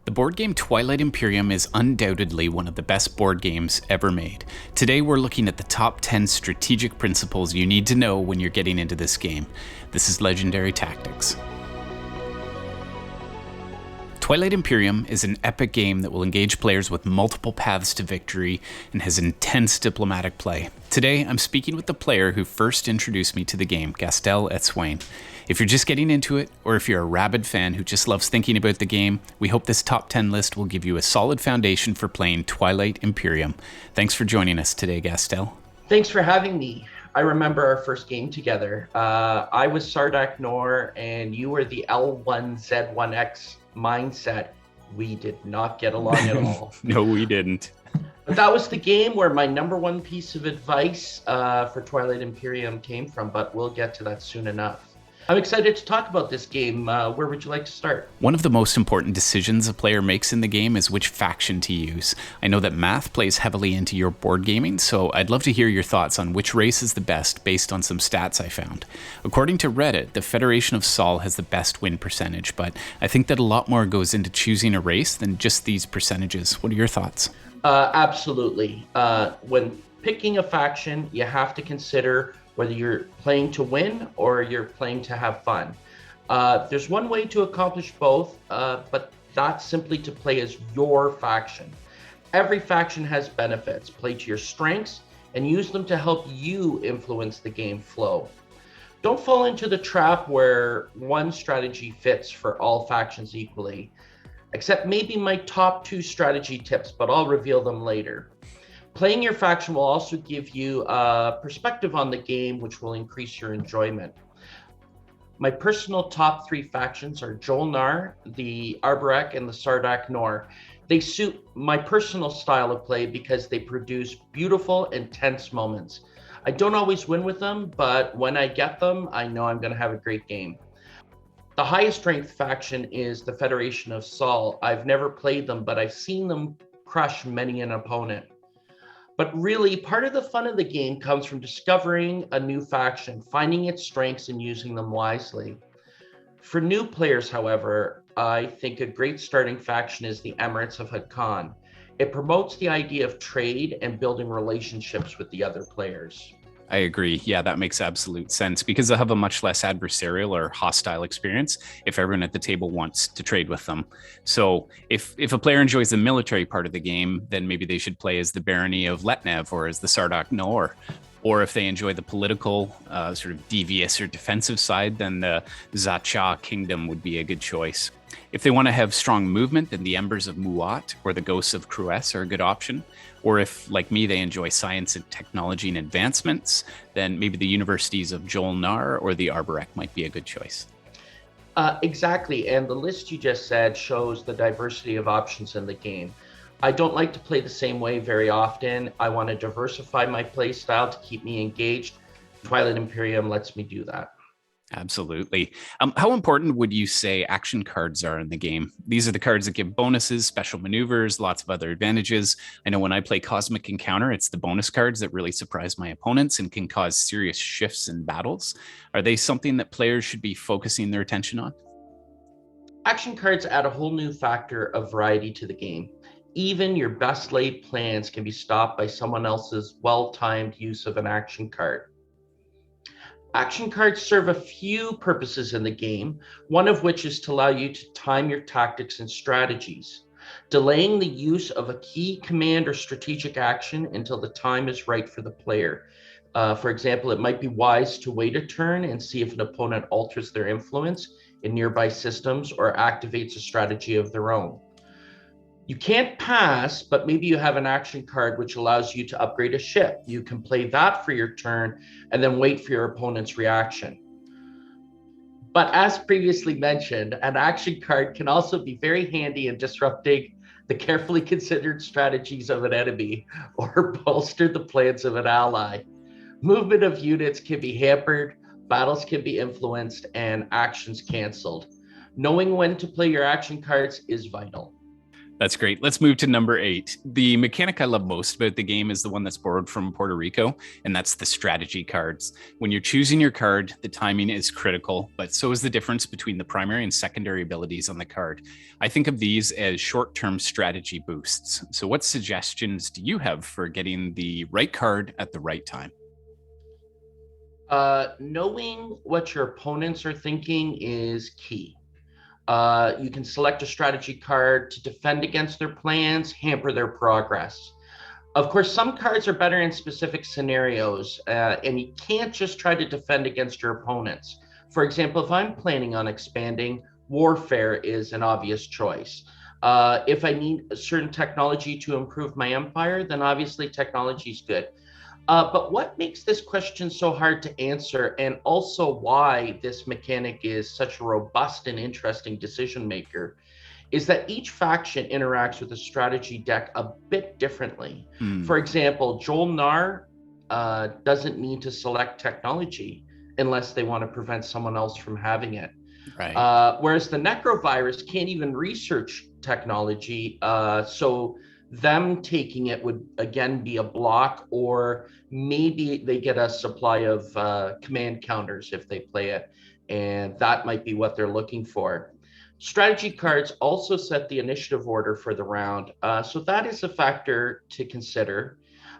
The board game Twilight Imperium is undoubtedly one of the best board games ever made. Today we're looking at the top 10 strategic principles you need to know when you're getting into this game. This is Legendary Tactics. Twilight Imperium is an epic game that will engage players with multiple paths to victory and has intense diplomatic play. Today, I'm speaking with the player who first introduced me to the game, Gastel et Swain. If you're just getting into it, or if you're a rabid fan who just loves thinking about the game, we hope this top 10 list will give you a solid foundation for playing Twilight Imperium. Thanks for joining us today, Gastel. Thanks for having me. I remember our first game together. I was Sardak Nor, and you were the L1Z1X mindset. We did not get along at all. No, we didn't. But that was the game where my number one piece of advice for Twilight Imperium came from, but we'll get to that soon enough. I'm excited to talk about this game. Where would you like to start? One of the most important decisions a player makes in the game is which faction to use. I know that math plays heavily into your board gaming, so I'd love to hear your thoughts on which race is the best based on some stats I found. According to Reddit, the Federation of Sol has the best win percentage, but I think that a lot more goes into choosing a race than just these percentages. What are your thoughts? Absolutely. When picking a faction, you have to consider whether you're playing to win or you're playing to have fun. There's one way to accomplish both, but that's simply to play as your faction. Every faction has benefits. Play to your strengths and use them to help you influence the game flow. Don't fall into the trap where one strategy fits for all factions equally, except maybe my top 2 strategy tips, but I'll reveal them later. Playing your faction will also give you a perspective on the game, which will increase your enjoyment. My personal top 3 factions are Jolnar, the Arborek, and the Sardak Nor. They suit my personal style of play because they produce beautiful, intense moments. I don't always win with them, but when I get them, I know I'm going to have a great game. The highest ranked faction is the Federation of Sol. I've never played them, but I've seen them crush many an opponent. But really, part of the fun of the game comes from discovering a new faction, finding its strengths and using them wisely. For new players, however, I think a great starting faction is the Emirates of Hakan. It promotes the idea of trade and building relationships with the other players. I agree. Yeah, that makes absolute sense because they'll have a much less adversarial or hostile experience if everyone at the table wants to trade with them. So if a player enjoys the military part of the game, then maybe they should play as the Barony of Letnev or as the Sardak Nor. Or if they enjoy the political, sort of devious or defensive side, then the Zacha Kingdom would be a good choice. If they want to have strong movement, then the Embers of Muat or the Ghosts of Crues are a good option. Or if, like me, they enjoy science and technology and advancements, then maybe the Universities of Jolnar or the Arborek might be a good choice. Exactly, and the list you just said shows the diversity of options in the game. I don't like to play the same way very often. I want to diversify my play style to keep me engaged. Twilight Imperium lets me do that. Absolutely. How important would you say action cards are in the game? These are the cards that give bonuses, special maneuvers, lots of other advantages. I know when I play Cosmic Encounter, it's the bonus cards that really surprise my opponents and can cause serious shifts in battles. Are they something that players should be focusing their attention on? Action cards add a whole new factor of variety to the game. Even your best laid plans can be stopped by someone else's well-timed use of an action card. Action cards serve a few purposes in the game, one of which is to allow you to time your tactics and strategies. Delaying the use of a key command or strategic action until the time is right for the player. For example, it might be wise to wait a turn and see if an opponent alters their influence in nearby systems or activates a strategy of their own. You can't pass, but maybe you have an action card which allows you to upgrade a ship. You can play that for your turn and then wait for your opponent's reaction. But as previously mentioned, an action card can also be very handy in disrupting the carefully considered strategies of an enemy or bolster the plans of an ally. Movement of units can be hampered, battles can be influenced, and actions canceled. Knowing when to play your action cards is vital. That's great. Let's move to number 8. The mechanic I love most about the game is the one that's borrowed from Puerto Rico, and that's the strategy cards. When you're choosing your card, the timing is critical, but so is the difference between the primary and secondary abilities on the card. I think of these as short-term strategy boosts. So what suggestions do you have for getting the right card at the right time? Knowing what your opponents are thinking is key. You can select a strategy card to defend against their plans, hamper their progress. Of course, some cards are better in specific scenarios, and you can't just try to defend against your opponents. For example, if I'm planning on expanding, warfare is an obvious choice. If I need a certain technology to improve my empire, then obviously technology is good. But what makes this question so hard to answer, and also why this mechanic is such a robust and interesting decision maker, is that each faction interacts with the strategy deck a bit differently. For example, Joel Nar doesn't need to select technology unless they want to prevent someone else from having it. Right. Whereas the Necrovirus can't even research technology, so them taking it would again be a block, or maybe they get a supply of command counters if they play it, and that might be what they're looking for. Strategy cards also set the initiative order for the round, so that is a factor to consider.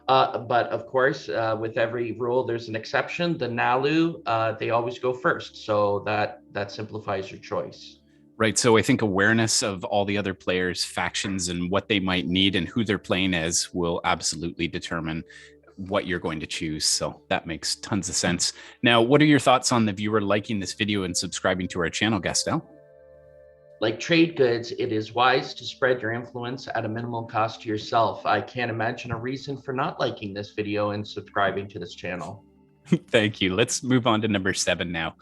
But of course, with every rule, there's an exception. The Nalu, they always go first, so that simplifies your choice. Right. So I think awareness of all the other players' factions and what they might need and who they're playing as will absolutely determine what you're going to choose. So that makes tons of sense. Now, what are your thoughts on the viewer liking this video and subscribing to our channel, Gastel? Like trade goods, it is wise to spread your influence at a minimal cost to yourself. I can't imagine a reason for not liking this video and subscribing to this channel. Thank you. Let's move on to number 7 now.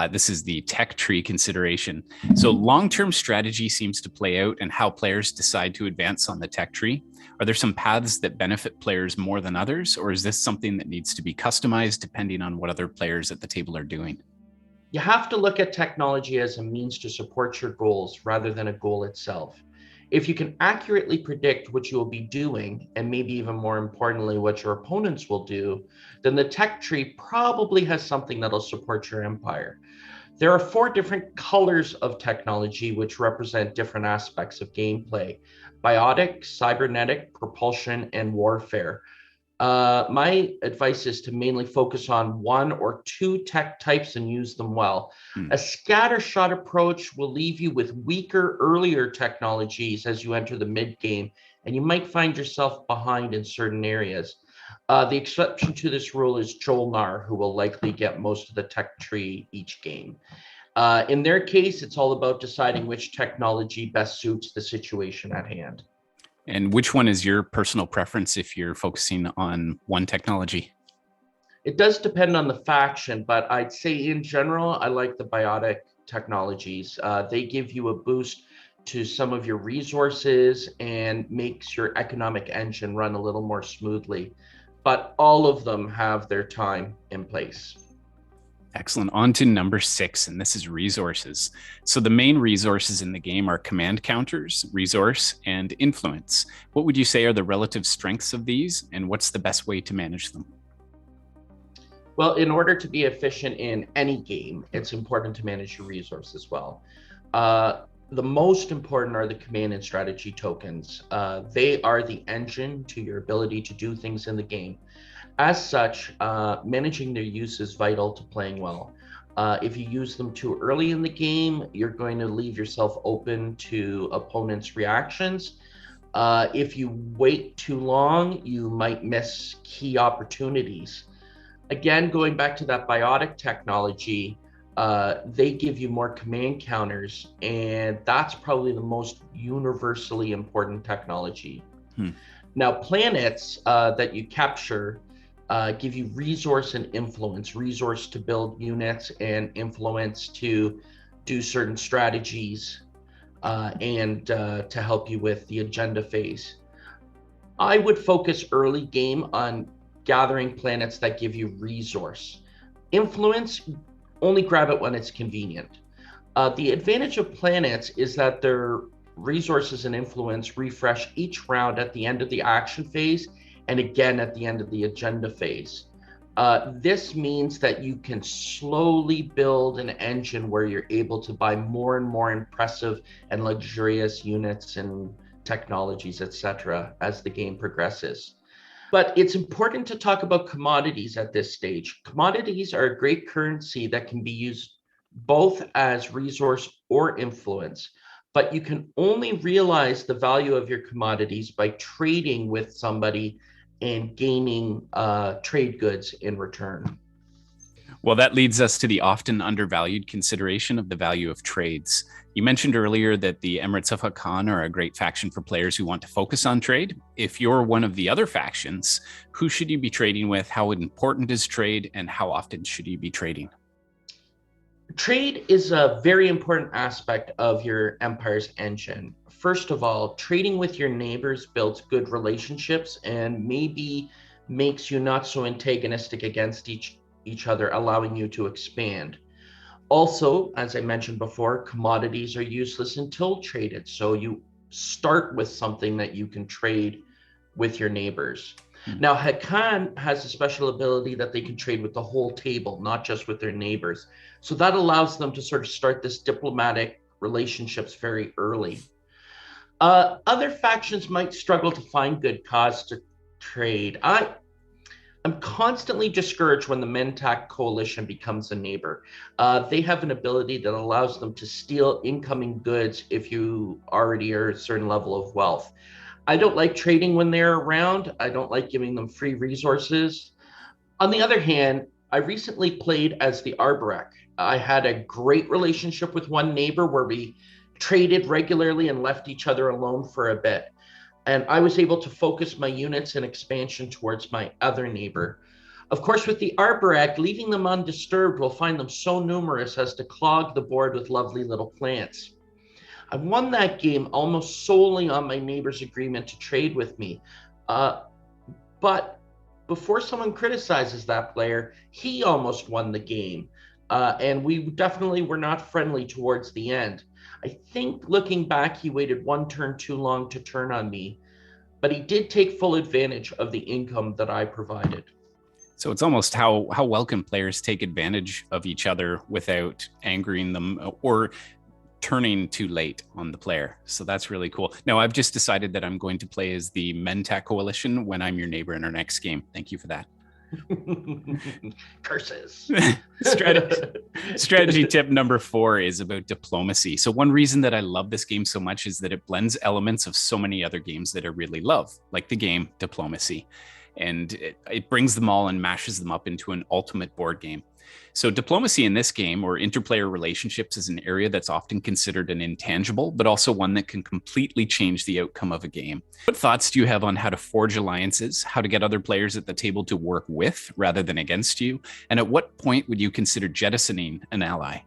This is the tech tree consideration. So long-term strategy seems to play out in how players decide to advance on the tech tree. Are there some paths that benefit players more than others, or is this something that needs to be customized depending on what other players at the table are doing? You have to look at technology as a means to support your goals rather than a goal itself. If you can accurately predict what you will be doing, and maybe even more importantly, what your opponents will do, then the tech tree probably has something that'll support your empire. There are 4 different colors of technology which represent different aspects of gameplay: biotic, cybernetic, propulsion, and warfare. My advice is to mainly focus on 1 or 2 tech types and use them well. A scattershot approach will leave you with weaker, earlier technologies as you enter the mid game, and you might find yourself behind in certain areas. The exception to this rule is Jolnar, who will likely get most of the tech tree each game. In their case, it's all about deciding which technology best suits the situation at hand. And which one is your personal preference if you're focusing on one technology? It does depend on the faction, but I'd say in general, I like the biotic technologies. They give you a boost to some of your resources and makes your economic engine run a little more smoothly. But all of them have their time in place. Excellent. On to number 6, and this is resources. So the main resources in the game are command counters, resource, and influence. What would you say are the relative strengths of these, and what's the best way to manage them? Well, in order to be efficient in any game, it's important to manage your resources well. The most important are the command and strategy tokens. They are the engine to your ability to do things in the game. As such, managing their use is vital to playing well. If you use them too early in the game, you're going to leave yourself open to opponents' reactions. If you wait too long, you might miss key opportunities. Again, going back to that biotic technology, they give you more command counters, and that's probably the most universally important technology. Now, planets that you capture give you resource and influence: resource to build units and influence to do certain strategies, and to help you with the agenda phase. I would focus early game on gathering planets that give you resource. Influence, only grab it when it's convenient. The advantage of planets is that they're resources and influence refresh each round at the end of the action phase and again at the end of the agenda phase. This means that you can slowly build an engine where you're able to buy more and more impressive and luxurious units and technologies, etc., as the game progresses. But it's important to talk about commodities at this stage. Commodities are a great currency that can be used both as resource or influence, but you can only realize the value of your commodities by trading with somebody and gaining trade goods in return. Well, that leads us to the often undervalued consideration of the value of trades. You mentioned earlier that the Emirates of Hakan are a great faction for players who want to focus on trade. If you're one of the other factions, who should you be trading with? How important is trade, and how often should you be trading? Trade is a very important aspect of your empire's engine. First of all, trading with your neighbors builds good relationships and maybe makes you not so antagonistic against each other, allowing you to expand. Also, as I mentioned before, commodities are useless until traded. So you start with something that you can trade with your neighbors. Now, Hakan has a special ability that they can trade with the whole table, not just with their neighbors. So that allows them to sort of start this diplomatic relationships very early. Other factions might struggle to find good cause to trade. I'm constantly discouraged when the Mentak coalition becomes a neighbor. They have an ability that allows them to steal incoming goods if you already are a certain level of wealth. I don't like trading when they're around. I don't like giving them free resources. On the other hand, I recently played as the Arborek. I had a great relationship with one neighbor where we traded regularly and left each other alone for a bit. And I was able to focus my units and expansion towards my other neighbor. Of course, with the Arborek, leaving them undisturbed will find them so numerous as to clog the board with lovely little plants. I won that game almost solely on my neighbor's agreement to trade with me. But before someone criticizes that player, he almost won the game. And we definitely were not friendly towards the end. I think looking back, he waited one turn too long to turn on me, but he did take full advantage of the income that I provided. So it's almost how well can players take advantage of each other without angering them or turning too late on the player. So that's really cool. Now, I've just decided that I'm going to play as the Mentak Coalition when I'm your neighbor in our next game. Thank you for that. Curses. Strategy tip number 4 is about diplomacy. So one reason that I love this game so much is that it blends elements of so many other games that I really love, like the game Diplomacy. And it brings them all and mashes them up into an ultimate board game. So diplomacy in this game, or interplayer relationships, is an area that's often considered an intangible, but also one that can completely change the outcome of a game. What thoughts do you have on how to forge alliances, how to get other players at the table to work with rather than against you? And at what point would you consider jettisoning an ally?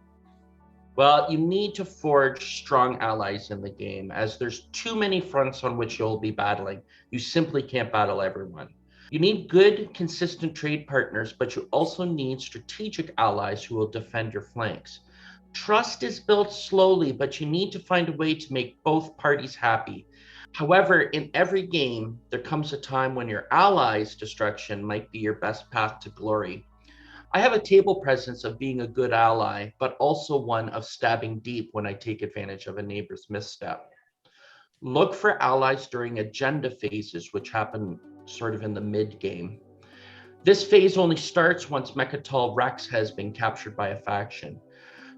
Well, you need to forge strong allies in the game, as there's too many fronts on which you'll be battling. You simply can't battle everyone. You need good, consistent trade partners, but you also need strategic allies who will defend your flanks. Trust is built slowly, but you need to find a way to make both parties happy. However, in every game, there comes a time when your allies' destruction might be your best path to glory. I have a table presence of being a good ally, but also one of stabbing deep when I take advantage of a neighbor's misstep. Look for allies during agenda phases, which happen sort of in the mid game. This phase only starts once Mechatol Rex has been captured by a faction.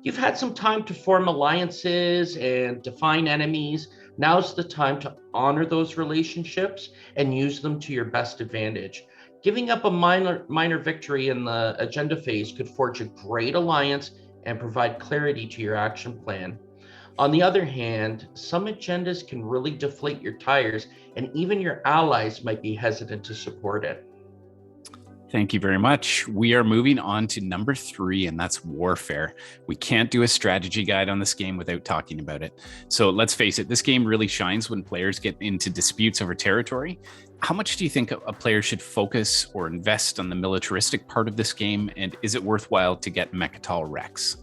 You've had some time to form alliances and define enemies. Now's the time to honor those relationships and use them to your best advantage. Giving up a minor victory in the agenda phase could forge a great alliance and provide clarity to your action plan. On the other hand, some agendas can really deflate your tires, and even your allies might be hesitant to support it. Thank you very much. We are moving on to number 3, and that's warfare. We can't do a strategy guide on this game without talking about it. So let's face it, this game really shines when players get into disputes over territory. How much do you think a player should focus or invest on the militaristic part of this game, and is it worthwhile to get Mechatol Rex?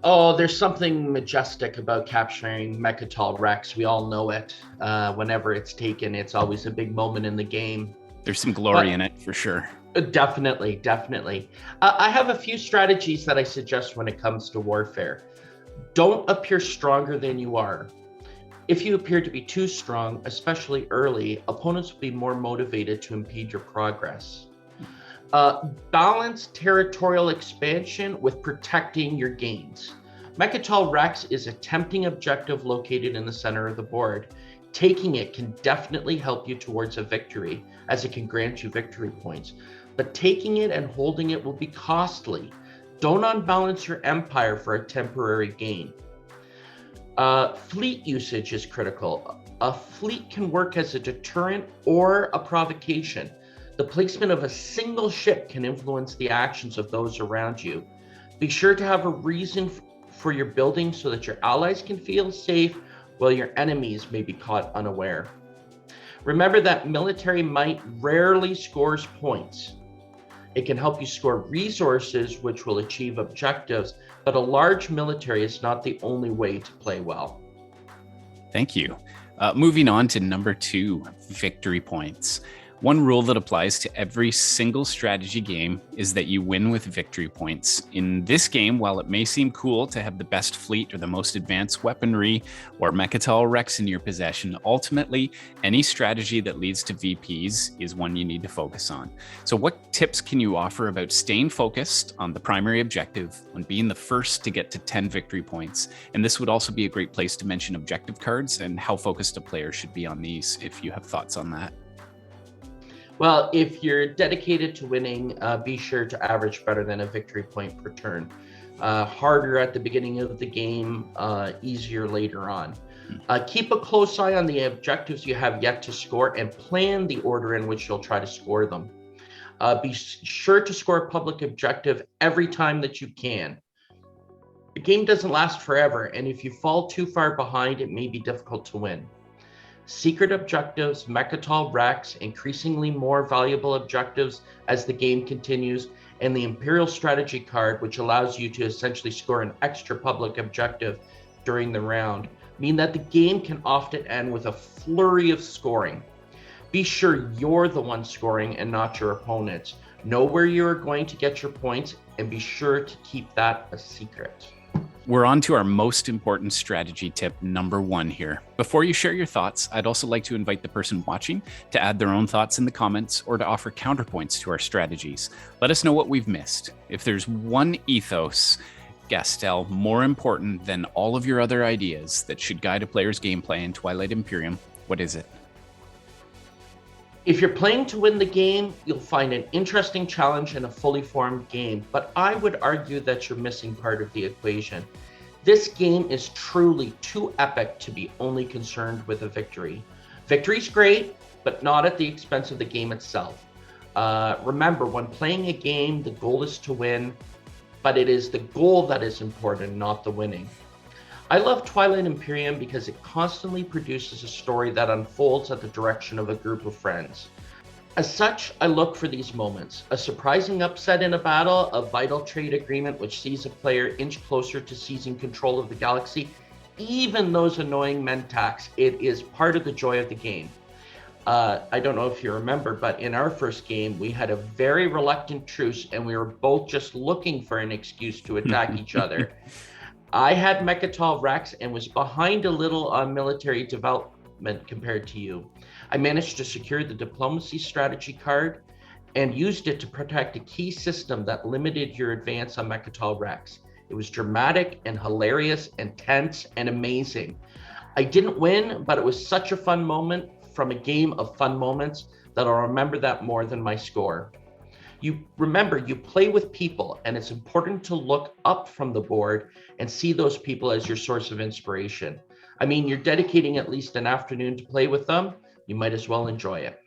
Oh, there's something majestic about capturing Mechatol Rex. We all know it. Whenever it's taken, it's always a big moment in the game. There's some glory But in it for sure. definitely, definitely. I have a few strategies that I suggest when it comes to warfare. Don't appear stronger than you are. If you appear to be too strong, especially early, opponents will be more motivated to impede your progress. Balance territorial expansion with protecting your gains. Mechatol Rex is a tempting objective located in the center of the board. Taking it can definitely help you towards a victory, as it can grant you victory points. But taking it and holding it will be costly. Don't unbalance your empire for a temporary gain. Fleet usage is critical. A fleet can work as a deterrent or a provocation. The placement of a single ship can influence the actions of those around you. Be sure to have a reason for your building so that your allies can feel safe while your enemies may be caught unaware. Remember that military might rarely scores points. It can help you score resources which will achieve objectives, but a large military is not the only way to play well. Thank you. Moving on to number 2, victory points. One rule that applies to every single strategy game is that you win with victory points. In this game, while it may seem cool to have the best fleet or the most advanced weaponry or Mechatol Rex in your possession, ultimately, any strategy that leads to VPs is one you need to focus on. So what tips can you offer about staying focused on the primary objective, on being the first to get to 10 victory points? And this would also be a great place to mention objective cards and how focused a player should be on these, if you have thoughts on that. Well, if you're dedicated to winning, be sure to average better than a victory point per turn. Harder at the beginning of the game, easier later on. Keep a close eye on the objectives you have yet to score and plan the order in which you'll try to score them. Be sure to score a public objective every time that you can. The game doesn't last forever, and if you fall too far behind, it may be difficult to win. Secret objectives, Mechatol Rex, increasingly more valuable objectives as the game continues, and the Imperial Strategy card, which allows you to essentially score an extra public objective during the round, mean that the game can often end with a flurry of scoring. Be sure you're the one scoring and not your opponents. Know where you're going to get your points and be sure to keep that a secret. We're on to our most important strategy tip, number 1 here. Before you share your thoughts, I'd also like to invite the person watching to add their own thoughts in the comments or to offer counterpoints to our strategies. Let us know what we've missed. If there's one ethos, Gastel, more important than all of your other ideas that should guide a player's gameplay in Twilight Imperium, what is it? If you're playing to win the game, you'll find an interesting challenge in a fully formed game, but I would argue that you're missing part of the equation. This game is truly too epic to be only concerned with a victory. Victory's great, but not at the expense of the game itself. Remember, when playing a game, the goal is to win, but it is the goal that is important, not the winning. I love Twilight Imperium because it constantly produces a story that unfolds at the direction of a group of friends. As such, I look for these moments. A surprising upset in a battle, a vital trade agreement which sees a player inch closer to seizing control of the galaxy, even those annoying Mentax. It is part of the joy of the game. I don't know if you remember, but in our first game, we had a very reluctant truce and we were both just looking for an excuse to attack each other. I had Mechatol Rex and was behind a little on military development compared to you. I managed to secure the diplomacy strategy card and used it to protect a key system that limited your advance on Mechatol Rex. It was dramatic and hilarious and tense and amazing. I didn't win, but it was such a fun moment from a game of fun moments that I'll remember that more than my score. You remember, you play with people, and it's important to look up from the board and see those people as your source of inspiration. I mean, you're dedicating at least an afternoon to play with them. You might as well enjoy it.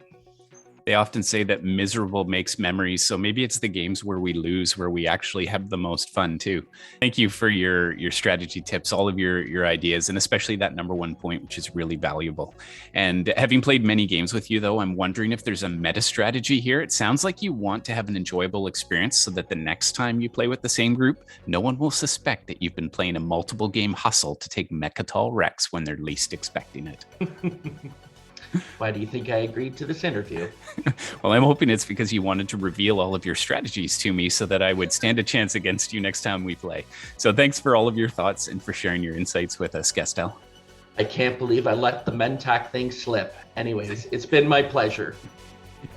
They often say that miserable makes memories. So maybe it's the games where we lose, where we actually have the most fun too. Thank you for your strategy tips, all of your ideas, and especially that number one point, which is really valuable. And having played many games with you, though, I'm wondering if there's a meta strategy here. It sounds like you want to have an enjoyable experience so that the next time you play with the same group, no one will suspect that you've been playing a multiple game hustle to take Mechatol Rex when they're least expecting it. Why do you think I agreed to this interview? Well, I'm hoping it's because you wanted to reveal all of your strategies to me so that I would stand a chance against you next time we play. So thanks for all of your thoughts and for sharing your insights with us, Gastel. I can't believe I let the Mentak thing slip. Anyways, it's been my pleasure.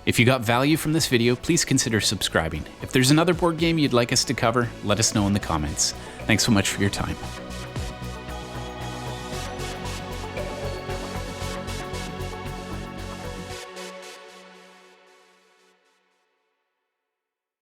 If you got value from this video, please consider subscribing. If there's another board game you'd like us to cover, let us know in the comments. Thanks so much for your time.